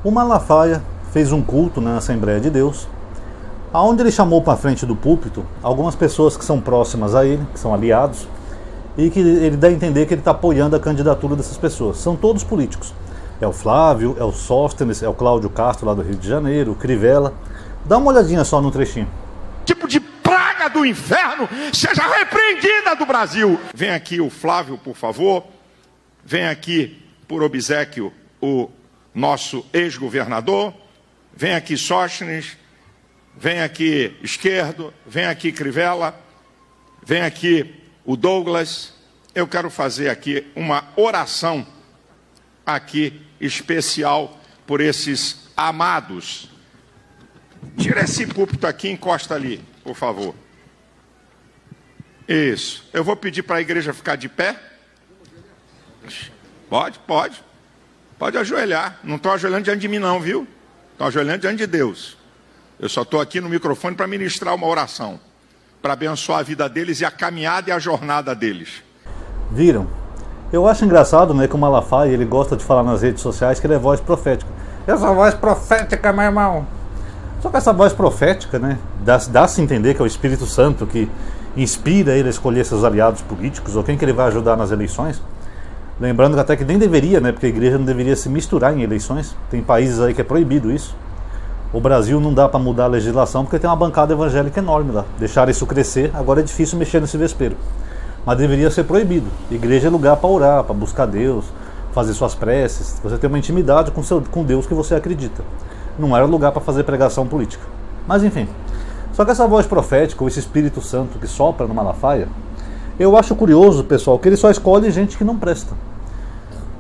O Malafaia fez um culto na Assembleia de Deus, aonde ele chamou para frente do púlpito algumas pessoas que são próximas a ele, que são aliados, e que ele dá a entender que ele está apoiando a candidatura dessas pessoas. São todos políticos. É o Flávio, é o Sóstenes, é o Cláudio Castro lá do Rio de Janeiro, o Crivella. Dá uma olhadinha só no trechinho. Tipo de praga do inferno seja repreendida do Brasil. Vem aqui o Flávio, por favor. Vem aqui, por obséquio, o nosso ex-governador. Vem aqui Sóstenes. Vem aqui Esquerdo. Vem aqui Crivella. Vem aqui o Douglas. Eu quero fazer aqui uma oração aqui especial por esses amados. Tira esse púlpito aqui e encosta ali, por favor. Isso. Eu vou pedir para a igreja ficar de pé. Pode ajoelhar. Não estou ajoelhando diante de mim não, viu? Estou ajoelhando diante de Deus. Eu só estou aqui no microfone para ministrar uma oração, para abençoar a vida deles e a caminhada e a jornada deles. Viram? Eu acho engraçado, né, que o Malafaia, ele gosta de falar nas redes sociais que ele é voz profética. Essa voz profética, meu irmão. Só que essa voz profética, né, dá-se a entender que é o Espírito Santo que inspira ele a escolher seus aliados políticos ou quem que ele vai ajudar nas eleições. Lembrando que até que nem deveria, né, porque a igreja não deveria se misturar em eleições. Tem países aí que é proibido isso. O Brasil não dá para mudar a legislação porque tem uma bancada evangélica enorme lá. Deixaram isso crescer, agora é difícil mexer nesse vespeiro. Mas deveria ser proibido. Igreja é lugar para orar, para buscar Deus, fazer suas preces. Você tem uma intimidade com Deus que você acredita. Não era lugar para fazer pregação política. Mas enfim. Só que essa voz profética, ou esse Espírito Santo que sopra no Malafaia, eu acho curioso, pessoal, que ele só escolhe gente que não presta.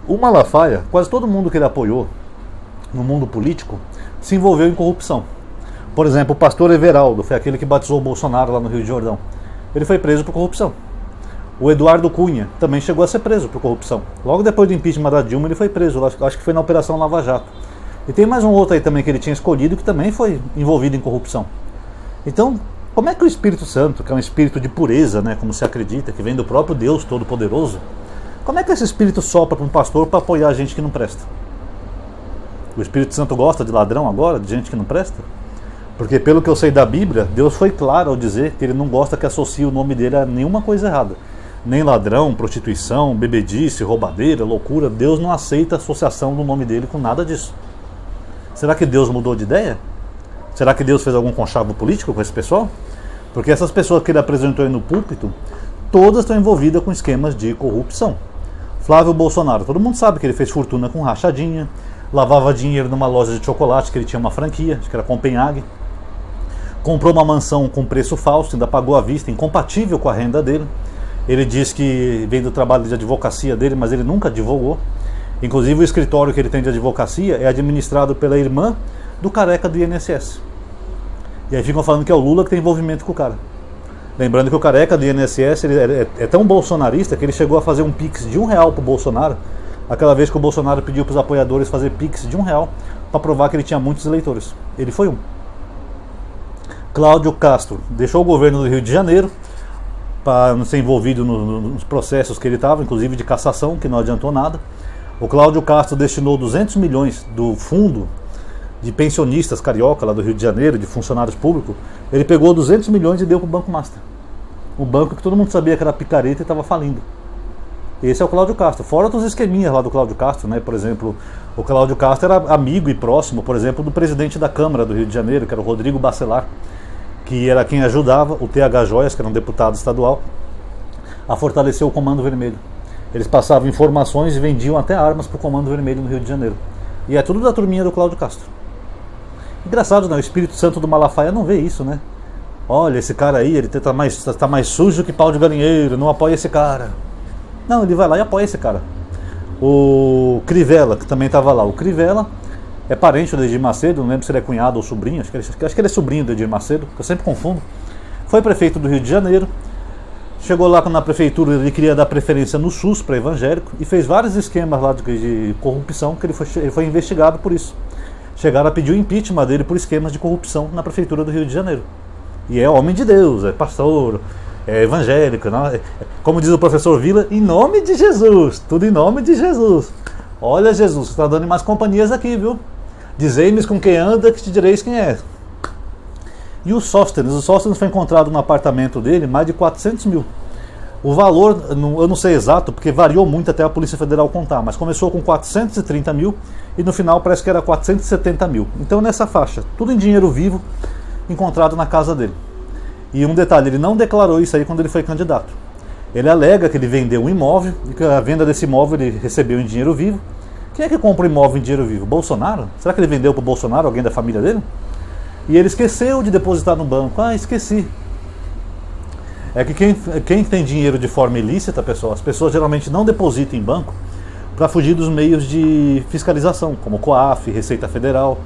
O Malafaia, quase todo mundo que ele apoiou no mundo político, se envolveu em corrupção. Por exemplo, o pastor Everaldo, foi aquele que batizou o Bolsonaro lá no Rio de Jordão. Ele foi preso por corrupção. O Eduardo Cunha também chegou a ser preso por corrupção. Logo depois do impeachment da Dilma, ele foi preso. Acho que foi na Operação Lava Jato. E tem mais um outro aí também que ele tinha escolhido que também foi envolvido em corrupção. Então, como é que o Espírito Santo, que é um espírito de pureza, né, como se acredita, que vem do próprio Deus Todo-Poderoso, como é que esse espírito sopra para um pastor para apoiar a gente que não presta? O Espírito Santo gosta de ladrão agora, de gente que não presta? Porque pelo que eu sei da Bíblia, Deus foi claro ao dizer que ele não gosta que associe o nome dele a nenhuma coisa errada. Nem ladrão, prostituição, bebedice, roubadeira, loucura. Deus não aceita a associação do nome dele com nada disso. Será que Deus mudou de ideia? Será que Deus fez algum conchavo político com esse pessoal? Porque essas pessoas que ele apresentou aí no púlpito, todas estão envolvidas com esquemas de corrupção. Flávio Bolsonaro, todo mundo sabe que ele fez fortuna com rachadinha, lavava dinheiro numa loja de chocolate que ele tinha uma franquia, acho que era Copenhague, comprou uma mansão com preço falso, ainda pagou à vista, incompatível com a renda dele. Ele diz que vem do trabalho de advocacia dele, mas ele nunca advogou. Inclusive o escritório que ele tem de advocacia é administrado pela irmã do careca do INSS. E aí ficam falando que é o Lula que tem envolvimento com o cara. Lembrando que o careca do INSS ele é tão bolsonarista que ele chegou a fazer um pix de R$1 pro Bolsonaro, aquela vez que o Bolsonaro pediu para os apoiadores fazer pix de R$1 para provar que ele tinha muitos eleitores. Ele foi um. Cláudio Castro deixou o governo do Rio de Janeiro para não ser envolvido nos processos que ele estava, inclusive de cassação, que não adiantou nada. O Cláudio Castro destinou 200 milhões do fundo de pensionistas carioca lá do Rio de Janeiro, de funcionários públicos. Ele pegou 200 milhões e deu para o Banco Master. Um banco que todo mundo sabia que era picareta e estava falindo. Esse é o Cláudio Castro. Fora dos esqueminhas lá do Cláudio Castro, né? Por exemplo, o Cláudio Castro era amigo e próximo, por exemplo, do presidente da Câmara do Rio de Janeiro, que era o Rodrigo Bacelar, que era quem ajudava o TH Joias, que era um deputado estadual, a fortalecer o Comando Vermelho. Eles passavam informações e vendiam até armas para o Comando Vermelho no Rio de Janeiro. E é tudo da turminha do Cláudio Castro. Engraçado, né? O Espírito Santo do Malafaia não vê isso, né? Olha, esse cara aí, ele tá mais sujo que pau de galinheiro, não apoia esse cara. Não, ele vai lá e apoia esse cara. O Crivella, que também estava lá. O Crivella é parente do Edir Macedo, não lembro se ele é cunhado ou sobrinho, acho que ele é sobrinho do Edir Macedo, que eu sempre confundo. Foi prefeito do Rio de Janeiro. Chegou lá na prefeitura, ele queria dar preferência no SUS para evangélico e fez vários esquemas lá de corrupção, que ele foi investigado por isso. Chegaram a pedir o impeachment dele por esquemas de corrupção na prefeitura do Rio de Janeiro. E é homem de Deus, é pastor, é evangélico, não? Como diz o professor Vila, em nome de Jesus, tudo em nome de Jesus. Olha, Jesus, você está dando mais companhias aqui, viu? Dizei-me com quem anda, que te direis quem é. E o Sóstenes foi encontrado no apartamento dele mais de 400 mil. O valor, eu não sei exato, porque variou muito até a Polícia Federal contar, mas começou com 430 mil e no final parece que era 470 mil. Então nessa faixa, tudo em dinheiro vivo encontrado na casa dele. E um detalhe, ele não declarou isso aí quando ele foi candidato. Ele alega que ele vendeu um imóvel e que a venda desse imóvel ele recebeu em dinheiro vivo. Quem é que compra um imóvel em dinheiro vivo? Bolsonaro? Será que ele vendeu para o Bolsonaro, alguém da família dele? E ele esqueceu de depositar no banco. Ah, esqueci. É que quem tem dinheiro de forma ilícita, pessoal, as pessoas geralmente não depositam em banco para fugir dos meios de fiscalização, como COAF, Receita Federal.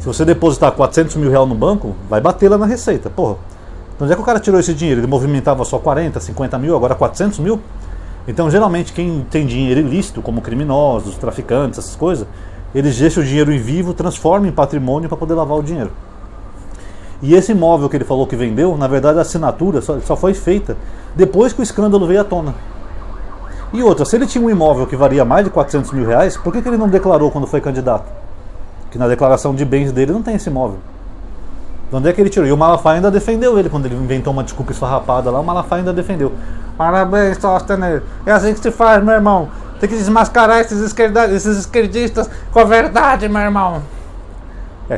Se você depositar 400 mil reais no banco, vai bater lá na Receita. Porra, então onde é que o cara tirou esse dinheiro? Ele movimentava só 40, 50 mil, agora 400 mil? Então geralmente quem tem dinheiro ilícito, como criminosos, traficantes, essas coisas, eles deixam o dinheiro em vivo, transformam em patrimônio para poder lavar o dinheiro. E esse imóvel que ele falou que vendeu, na verdade a assinatura só foi feita depois que o escândalo veio à tona. E outra, se ele tinha um imóvel que valia mais de 400 mil reais, por que ele não declarou quando foi candidato? Que na declaração de bens dele não tem esse imóvel. De onde é que ele tirou? E o Malafaia ainda defendeu ele, quando ele inventou uma desculpa esfarrapada lá, o Malafaia ainda defendeu. Parabéns, Sóstenes, é assim que se faz, meu irmão. Tem que desmascarar esses esquerdistas com a verdade, meu irmão.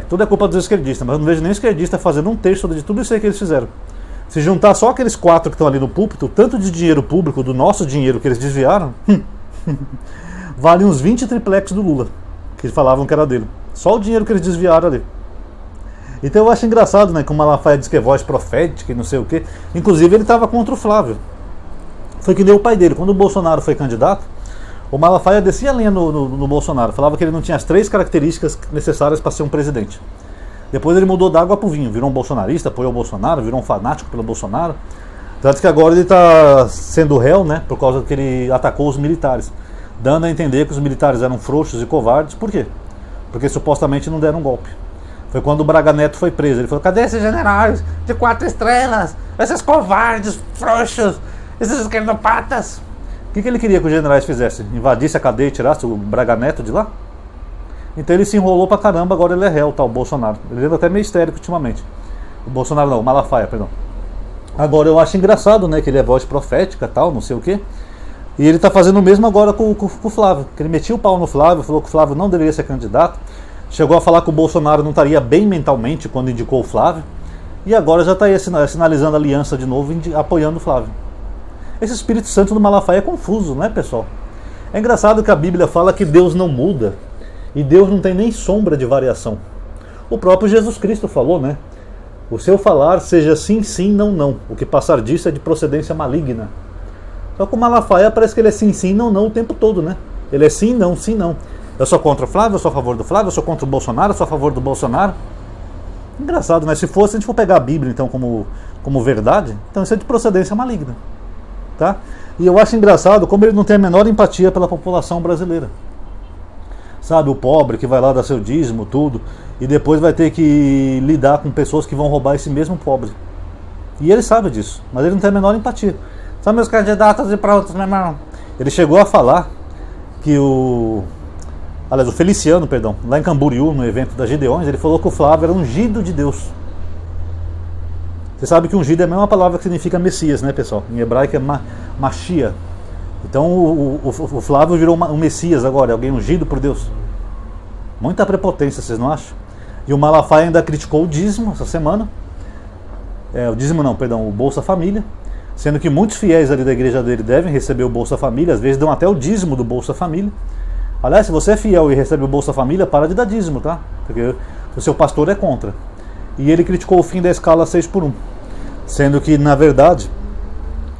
Tudo é culpa dos esquerdistas, mas eu não vejo nem esquerdista fazendo um terço de tudo isso aí que eles fizeram. Se juntar só aqueles 4 que estão ali no púlpito, tanto de dinheiro público, do nosso dinheiro que eles desviaram, vale uns 20 triplex do Lula, que falavam que era dele. Só o dinheiro que eles desviaram ali. Então eu acho engraçado, né, que o Malafaia diz que é voz profética e não sei o quê. Inclusive ele estava contra o Flávio. Foi que nem o pai dele. Quando o Bolsonaro foi candidato, o Malafaia descia a linha no Bolsonaro, falava que ele não tinha as 3 características necessárias para ser um presidente. Depois ele mudou da água para o vinho, virou um bolsonarista, apoiou o Bolsonaro, virou um fanático pelo Bolsonaro. Tanto que agora ele está sendo réu, né, por causa que ele atacou os militares, dando a entender que os militares eram frouxos e covardes. Por quê? Porque supostamente não deram um golpe. Foi quando o Braga Neto foi preso. Ele falou: cadê esses generais de 4 estrelas? Esses covardes, frouxos, esses esquerdopatas? O que ele queria que os generais fizessem? Invadisse a cadeia e tirasse o Braga Neto de lá? Então ele se enrolou pra caramba, agora ele é réu, tá, o Bolsonaro. Ele anda até meio histérico ultimamente. O Bolsonaro não, o Malafaia, perdão. Agora eu acho engraçado, né, que ele é voz profética, tal, não sei o quê. E ele tá fazendo o mesmo agora com o Flávio. Que ele metia o pau no Flávio, falou que o Flávio não deveria ser candidato. Chegou a falar que o Bolsonaro não estaria bem mentalmente quando indicou o Flávio. E agora já está aí sinalizando aliança de novo, apoiando o Flávio. Esse Espírito Santo do Malafaia é confuso, não é, pessoal? É engraçado que a Bíblia fala que Deus não muda. E Deus não tem nem sombra de variação. O próprio Jesus Cristo falou, né? O seu falar seja sim, sim, não, não. O que passar disso é de procedência maligna. Só que o Malafaia parece que ele é sim, sim, não, não o tempo todo, né? Ele é sim, não, sim, não. Eu sou contra o Flávio, eu sou a favor do Flávio, eu sou contra o Bolsonaro, eu sou a favor do Bolsonaro. Engraçado, né? Se a gente for pegar a Bíblia então como verdade, então isso é de procedência maligna. Tá? E eu acho engraçado como ele não tem a menor empatia pela população brasileira. Sabe, o pobre que vai lá dar seu dízimo, tudo, e depois vai ter que lidar com pessoas que vão roubar esse mesmo pobre. E ele sabe disso, mas ele não tem a menor empatia. São meus candidatos e prontos, meu irmão. Ele chegou a falar que o Feliciano, perdão, lá em Camboriú, no evento da Gideões, ele falou que o Flávio era ungido de Deus. Você sabe que ungido é a mesma palavra que significa Messias, né, pessoal? Em hebraico é Mashiach. Então o Flávio virou um Messias agora, alguém ungido por Deus. Muita prepotência, vocês não acham? E o Malafaia ainda criticou o dízimo essa semana. O dízimo não, perdão, o Bolsa Família. Sendo que muitos fiéis ali da igreja dele devem receber o Bolsa Família, às vezes dão até o dízimo do Bolsa Família. Aliás, se você é fiel e recebe o Bolsa Família, para de dar dízimo, tá? Porque o seu pastor é contra. E ele criticou o fim da escala 6x1. Sendo que, na verdade,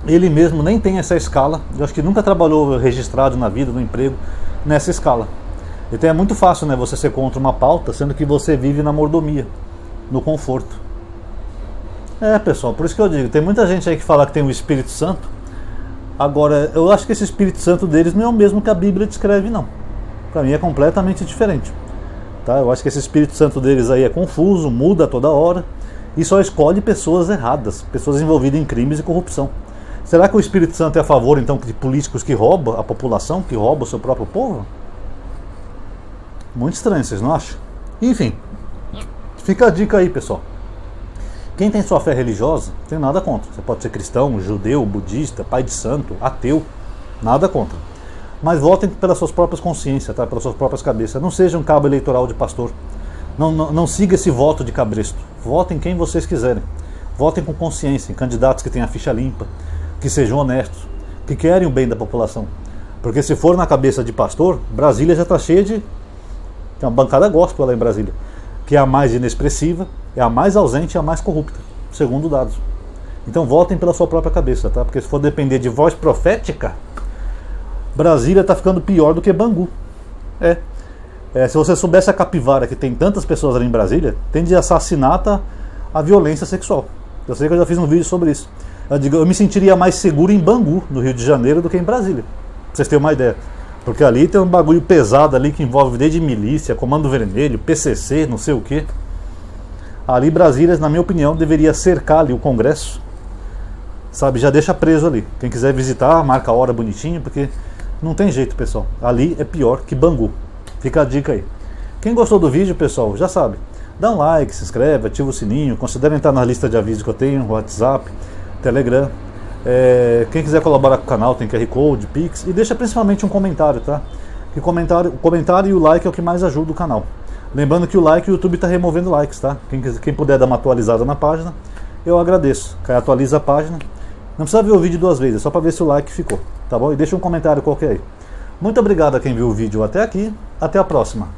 ele mesmo nem tem essa escala. Eu acho que nunca trabalhou registrado na vida, no emprego, nessa escala. Então é muito fácil, né, você ser contra uma pauta, sendo que você vive na mordomia, no conforto. Pessoal, por isso que eu digo, tem muita gente aí que fala que tem o Espírito Santo. Agora, eu acho que esse Espírito Santo deles não é o mesmo que a Bíblia descreve, não. Para mim é completamente diferente. Tá? Eu acho que esse Espírito Santo deles aí é confuso, muda toda hora e só escolhe pessoas erradas, pessoas envolvidas em crimes e corrupção. Será que o Espírito Santo é a favor, então, de políticos que roubam a população, que roubam o seu próprio povo? Muito estranho, vocês não acham? Enfim, fica a dica aí, pessoal. Quem tem sua fé religiosa, não tem nada contra. Você pode ser cristão, judeu, budista, pai de santo, ateu, nada contra. Mas votem pelas suas próprias consciências, tá? Pelas suas próprias cabeças. Não seja um cabo eleitoral de pastor. Não siga esse voto de cabresto. Votem quem vocês quiserem. Votem com consciência, em candidatos que tenham a ficha limpa, que sejam honestos, que querem o bem da população. Porque se for na cabeça de pastor, Brasília já está cheia de... Tem uma bancada gospel lá em Brasília, que é a mais inexpressiva, é a mais ausente e a mais corrupta, segundo dados. Então votem pela sua própria cabeça, tá? Porque se for depender de voz profética, Brasília está ficando pior do que Bangu. Se você soubesse a capivara que tem tantas pessoas ali em Brasília, tem de assassinato a violência sexual. Eu sei que eu já fiz um vídeo sobre isso. Eu me sentiria mais seguro em Bangu, no Rio de Janeiro, do que em Brasília. Pra vocês terem uma ideia. Porque ali tem um bagulho pesado ali que envolve desde milícia, Comando Vermelho, PCC, não sei o que. Ali Brasília, na minha opinião, deveria cercar ali o Congresso. Sabe, já deixa preso ali. Quem quiser visitar, marca a hora bonitinho, porque não tem jeito, pessoal. Ali é pior que Bangu. Fica a dica aí. Quem gostou do vídeo, pessoal, já sabe. Dá um like, se inscreve, ativa o sininho. Considere entrar na lista de avisos que eu tenho, WhatsApp, Telegram. Quem quiser colaborar com o canal tem QR Code, Pix. E deixa principalmente um comentário, tá? Que o comentário e o like é o que mais ajuda o canal. Lembrando que o like, o YouTube está removendo likes, tá? Quem puder dar uma atualizada na página, eu agradeço. Aí atualiza a página. Não precisa ver o vídeo 2 vezes, é só para ver se o like ficou, tá bom? E deixa um comentário qualquer aí. Muito obrigado a quem viu o vídeo até aqui. Até a próxima.